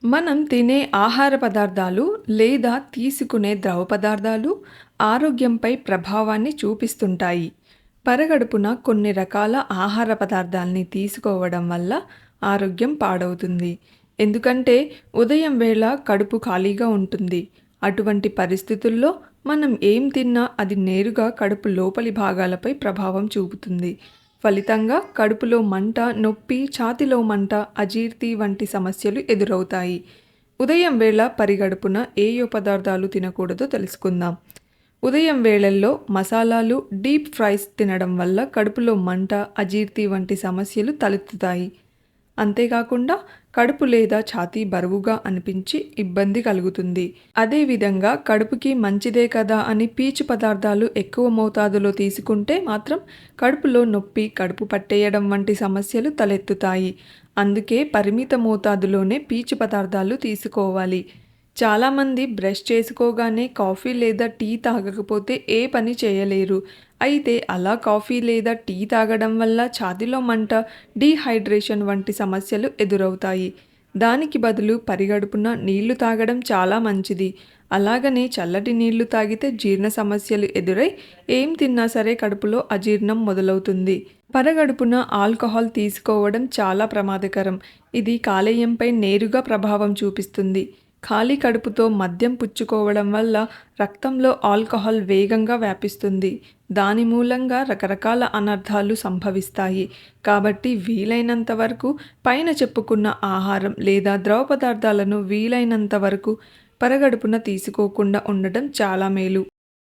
మనం తినే ఆహార పదార్థాలు లేదా తీసుకునే ద్రవ పదార్థాలు ఆరోగ్యంపై ప్రభావాన్ని చూపిస్తుంటాయి. పరగడుపున కొన్ని రకాల ఆహార పదార్థాల్ని తీసుకోవడం వల్ల ఆరోగ్యం పాడవుతుంది. ఎందుకంటే ఉదయం వేళ కడుపు ఖాళీగా ఉంటుంది. అటువంటి పరిస్థితుల్లో మనం ఏం తిన్నా అది నేరుగా కడుపు లోపలి భాగాలపై ప్రభావం చూపుతుంది. ఫలితంగా కడుపులో మంట, నొప్పి, ఛాతీలో మంట, అజీర్తి వంటి సమస్యలు ఎదురవుతాయి. ఉదయం వేళ పరిగడుపున ఏయే పదార్థాలు తినకూడదో తెలుసుకుందాం. ఉదయం వేళల్లో మసాలాలు, డీప్ ఫ్రైస్ తినడం వల్ల కడుపులో మంట, అజీర్తి వంటి సమస్యలు తలెత్తుతాయి. అంతేకాకుండా కడుపు లేదా ఛాతీ బరువుగా అనిపించి ఇబ్బంది కలుగుతుంది. అదేవిధంగా కడుపుకి మంచిదే కదా అని పీచు పదార్థాలు ఎక్కువ మోతాదులో తీసుకుంటే మాత్రం కడుపులో నొప్పి, కడుపు పట్టేయడం వంటి సమస్యలు తలెత్తుతాయి. అందుకే పరిమిత మోతాదులోనే పీచు పదార్థాలు తీసుకోవాలి. చాలామంది బ్రష్ చేసుకోగానే కాఫీ లేదా టీ తాగకపోతే ఏ పని చేయలేరు. అయితే అలా కాఫీ లేదా టీ తాగడం వల్ల ఛాతీలో మంట, డీహైడ్రేషన్ వంటి సమస్యలు ఎదురవుతాయి. దానికి బదులు పరిగడుపున నీళ్లు తాగడం చాలా మంచిది. అలాగనే చల్లటి నీళ్లు తాగితే జీర్ణ సమస్యలు ఎదురై ఏం తిన్నా సరే కడుపులో అజీర్ణం మొదలవుతుంది. పరగడుపున ఆల్కహాల్ తీసుకోవడం చాలా ప్రమాదకరం. ఇది కాలేయంపై నేరుగా ప్రభావం చూపిస్తుంది. ఖాళీ కడుపుతో మద్యం పుచ్చుకోవడం వల్ల రక్తంలో ఆల్కహాల్ వేగంగా వ్యాపిస్తుంది. దాని మూలంగా రకరకాల అనర్థాలు సంభవిస్తాయి. కాబట్టి వీలైనంత వరకు పైన చెప్పుకున్న ఆహారం లేదా ద్రవ పదార్థాలను వీలైనంత వరకు పరగడుపున తీసుకోకుండా ఉండటం చాలా మేలు.